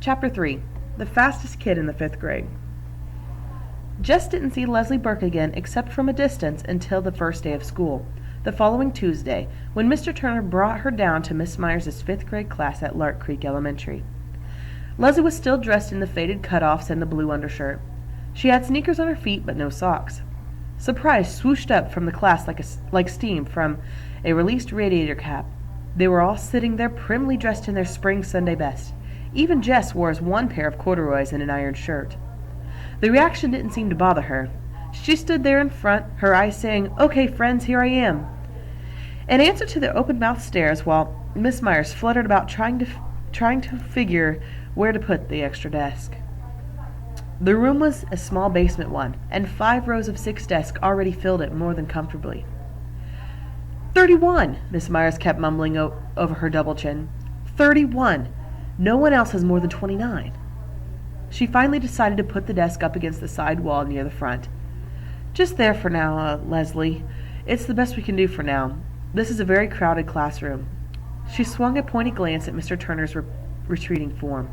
Chapter 3. The Fastest Kid in the 5th Grade. Jess didn't see Leslie Burke again except from a distance until the first day of school, the following Tuesday, when Mr. Turner brought her down to Miss Myers' 5th grade class at Lark Creek Elementary. Leslie was still dressed in the faded cutoffs and the blue undershirt. She had sneakers on her feet but no socks. Surprise swooshed up from the class like steam from a released radiator cap. They were all sitting there primly dressed in their spring Sunday best. Even Jess wore one pair of corduroys and an iron shirt. The reaction didn't seem to bother her. She stood there in front, her eyes saying, "Okay, friends, here I am," in answer to their open-mouthed stares, while Miss Myers fluttered about trying to figure where to put the extra desk. The room was a small basement one, and 5 rows of 6 desks already filled it more than comfortably. 31, Miss Myers kept mumbling over her double chin. 31. No one else has more than 29. She finally decided to put the desk up against the side wall near the front. "Just there for now, Leslie. It's the best we can do for now. This is a very crowded classroom." She swung a pointed glance at Mr. Turner's retreating form.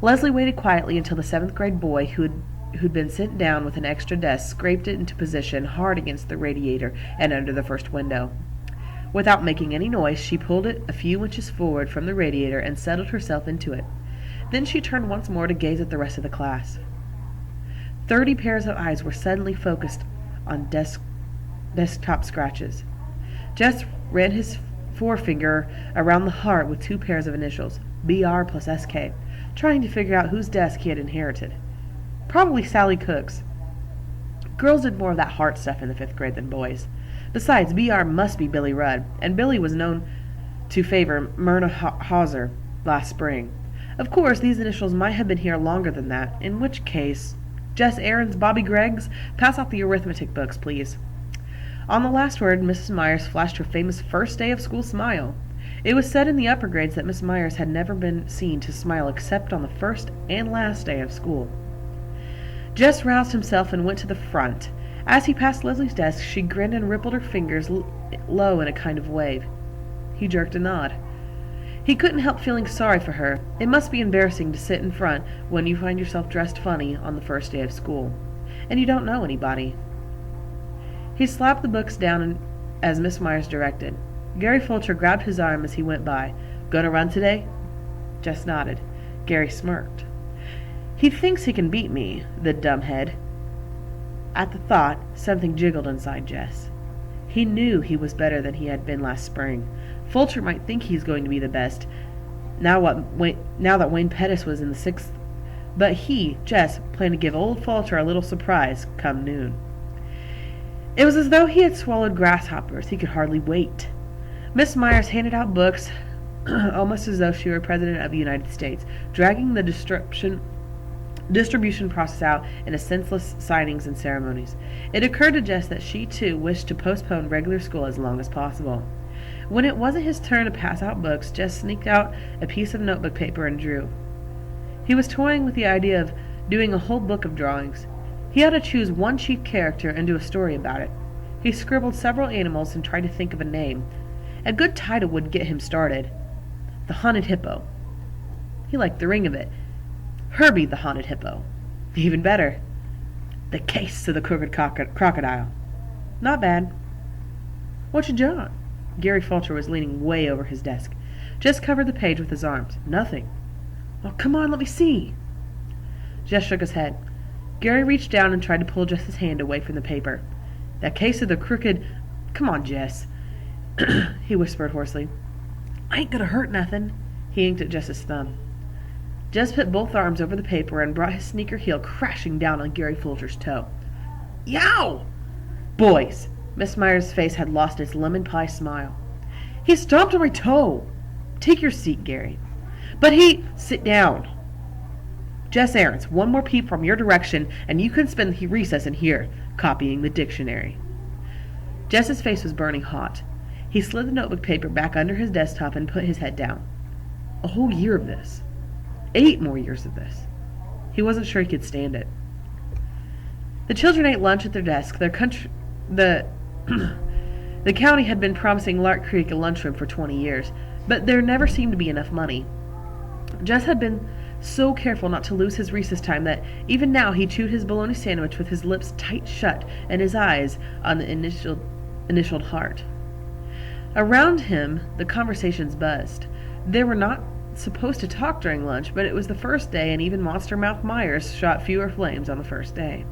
Leslie waited quietly until the 7th grade boy who'd been sent down with an extra desk scraped it into position hard against the radiator and under the first window. Without making any noise, she pulled it a few inches forward from the radiator and settled herself into it. Then she turned once more to gaze at the rest of the class. 30 pairs of eyes were suddenly focused on desktop scratches. Jess ran his forefinger around the heart with 2 pairs of initials, BR plus SK, trying to figure out whose desk he had inherited. Probably Sally Cook's. Girls did more of that heart stuff in the 5th grade than boys. Besides, BR must be Billy Rudd, and Billy was known to favor Myrna Hauser last spring. Of course, these initials might have been here longer than that, in which case, Jess Aarons, Bobby Greggs, pass out the arithmetic books, please. On the last word, Mrs. Myers flashed her famous first day of school smile. It was said in the upper grades that Miss Myers had never been seen to smile except on the first and last day of school. Jess roused himself and went to the front. As he passed Leslie's desk, she grinned and rippled her fingers low in a kind of wave. He jerked a nod. He couldn't help feeling sorry for her. It must be embarrassing to sit in front when you find yourself dressed funny on the first day of school, and you don't know anybody. He slapped the books down as Miss Myers directed. Gary Fulcher grabbed his arm as he went by. "Gonna run today?" Jess nodded. Gary smirked. "He thinks he can beat me, the dumbhead." At the thought, something jiggled inside Jess. He knew he was better than he had been last spring. Fulcher might think he's going to be the best, now that Wayne Pettis was in the 6th, but he, Jess, planned to give old Fulcher a little surprise come noon. It was as though he had swallowed grasshoppers. He could hardly wait. Miss Myers handed out books almost as though she were President of the United States, dragging the distribution process out into senseless signings and ceremonies. It occurred to Jess that she, too, wished to postpone regular school as long as possible. When it wasn't his turn to pass out books, Jess sneaked out a piece of notebook paper and drew. He was toying with the idea of doing a whole book of drawings. He had to choose one chief character and do a story about it. He scribbled several animals and tried to think of a name. A good title would get him started. The Haunted Hippo. He liked the ring of it. Herbie the Haunted Hippo. Even better. The Case of the Crooked Crocodile. Not bad. "What you drawing?" Gary Fulcher was leaning way over his desk. Jess covered the page with his arms. "Nothing." "Oh, come on, let me see." Jess shook his head. Gary reached down and tried to pull Jess's hand away from the paper. "That Case of the Crooked—" "Come on, Jess," he whispered hoarsely. "I ain't gonna hurt nothing." He inked at Jess's thumb. Jess put both arms over the paper and brought his sneaker heel crashing down on Gary Fulcher's toe. "Yow!" "Boys!" Miss Myers' face had lost its lemon pie smile. "He stomped on my toe." "Take your seat, Gary." "But he—" "Sit down." "Jess Aarons, one more peep from your direction, and you can spend the recess in here, copying the dictionary." Jess's face was burning hot. He slid the notebook paper back under his desktop and put his head down. A whole year of this. 8 more years of this. He wasn't sure he could stand it. The children ate lunch at their desks. The county had been promising Lark Creek a lunchroom for 20 years, but there never seemed to be enough money. Jess had been so careful not to lose his recess time that even now he chewed his bologna sandwich with his lips tight shut and his eyes on the initialed heart. Around him, the conversations buzzed. They were not supposed to talk during lunch, but it was the first day, and even Monster Mouth Myers shot fewer flames on the first day.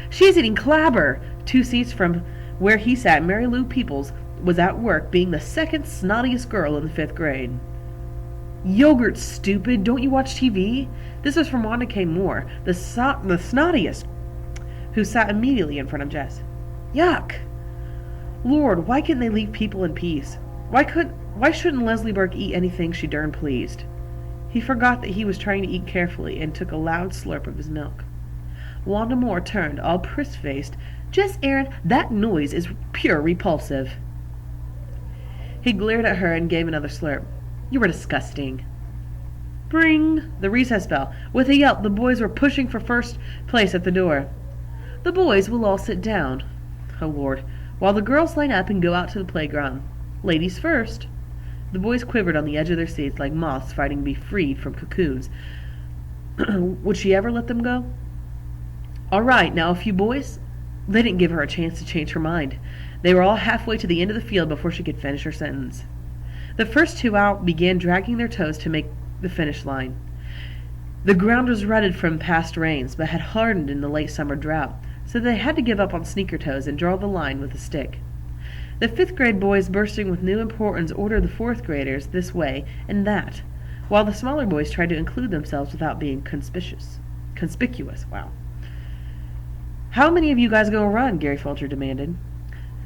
"She's eating clabber!" 2 seats from where he sat, Mary Lou Peoples was at work being the second snottiest girl in the 5th grade. "Yogurt, stupid! Don't you watch TV?" This was from Wanda K. Moore, the snottiest, who sat immediately in front of Jess. "Yuck! Lord, why can't they leave people in peace? Why shouldn't Leslie Burke eat anything she darn pleased?" He forgot that he was trying to eat carefully and took a loud slurp of his milk. Wanda Moore turned, all priss-faced. "Jess Aaron, that noise is pure repulsive." He glared at her and gave another slurp. "You were disgusting." Bring! The recess bell. With a yelp, the boys were pushing for first place at the door. "The boys will all sit down." Oh, Lord. "While the girls line up and go out to the playground. Ladies first." The boys quivered on the edge of their seats like moths fighting to be freed from cocoons. Would she ever let them go? "All right, now a few boys." They didn't give her a chance to change her mind. They were all halfway to the end of the field before she could finish her sentence. The first 2 out began dragging their toes to make the finish line. The ground was rutted from past rains, but had hardened in the late summer drought, so they had to give up on sneaker toes and draw the line with a stick. The 5th grade boys, bursting with new importance, ordered the 4th graders this way and that, while the smaller boys tried to include themselves without being conspicuous. Wow. "How many of you guys gonna run?" Gary Fulcher demanded.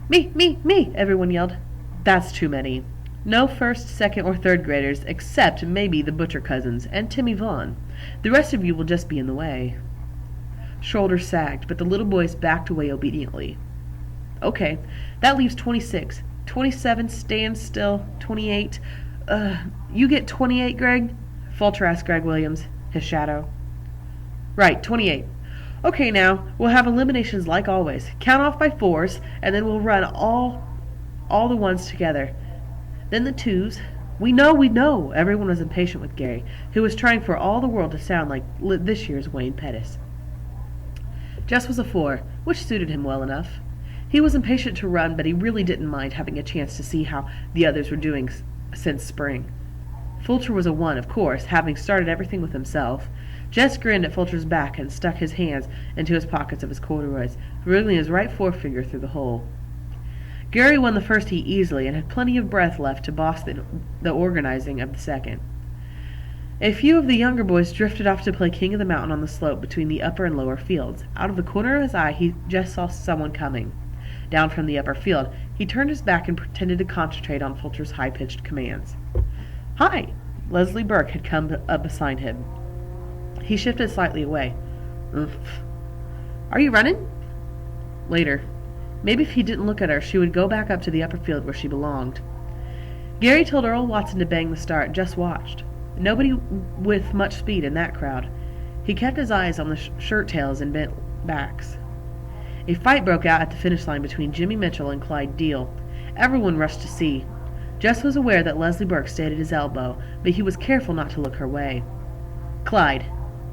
Me, everyone yelled. "That's too many. No 1st, 2nd, or 3rd graders, except maybe the Butcher cousins and Timmy Vaughn. The rest of you will just be in the way." Shoulders sagged, but the little boys backed away obediently. "Okay, that leaves 26. 27, stand still. 28. You get 28, Greg?" Fulcher asked Greg Williams, his shadow. "Right, 28. Okay, now, we'll have eliminations like always. Count off by 4s, and then we'll run all the 1s together. Then the 2s. We know. Everyone was impatient with Gary, who was trying for all the world to sound like this year's Wayne Pettis. Jess was a 4, which suited him well enough. He was impatient to run, but he really didn't mind having a chance to see how the others were doing since spring. Fulcher was a 1, of course, having started everything with himself. Jess grinned at Fulcher's back and stuck his hands into his pockets of his corduroys, wriggling his right forefinger through the hole. Gary won the first heat easily and had plenty of breath left to boss the organizing of the second. A few of the younger boys drifted off to play King of the Mountain on the slope between the upper and lower fields. Out of the corner of his eye, he just saw someone coming. Down from the upper field, he turned his back and pretended to concentrate on Fulcher's high-pitched commands. "Hi!" Leslie Burke had come up beside him. He shifted slightly away. "Oomph. Are you running?" Later. Maybe if he didn't look at her, she would go back up to the upper field where she belonged. Gary told Earl Watson to bang the start, just watched. Nobody with much speed in that crowd. He kept his eyes on the shirt tails and bent backs. A fight broke out at the finish line between Jimmy Mitchell and Clyde Deal. Everyone rushed to see. Jess was aware that Leslie Burke stayed at his elbow, but he was careful not to look her way. "Clyde,"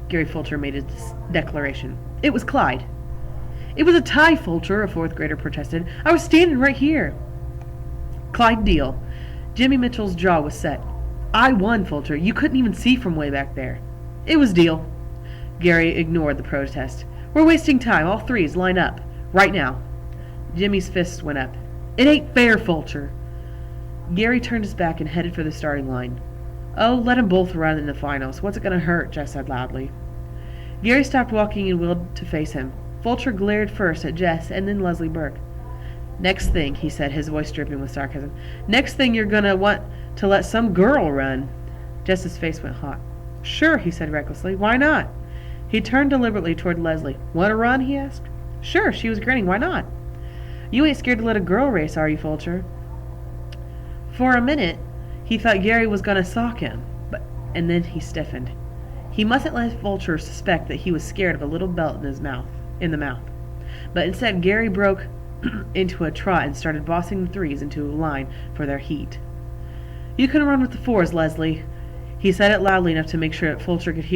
Gary Fulcher made his declaration. "It was Clyde." "It was a tie, Fulcher," a 4th grader protested. "I was standing right here." "Clyde Deal." Jimmy Mitchell's jaw was set. "I won, Fulcher. You couldn't even see from way back there." "It was Deal." Gary ignored the protest. "We're wasting time. All 3s, line up. Right now." Jimmy's fists went up. "It ain't fair, Fulcher." Gary turned his back and headed for the starting line. "Oh, let 'em both run in the finals. What's it going to hurt?" Jess said loudly. Gary stopped walking and wheeled to face him. Fulcher glared first at Jess and then Leslie Burke. "Next thing," he said, his voice dripping with sarcasm, "next thing you're going to want to let some girl run." Jess's face went hot. "Sure," he said recklessly. "Why not?" He turned deliberately toward Leslie. "Want to run?" he asked. "Sure," she was grinning. "Why not?" "You ain't scared to let a girl race, are you, Fulcher?" For a minute, he thought Gary was going to sock him, and then he stiffened. He mustn't let Fulcher suspect that he was scared of a little belt in the mouth. But instead, Gary broke into a trot and started bossing the 3s into a line for their heat. "You can run with the 4s, Leslie." He said it loudly enough to make sure that Fulcher could hear.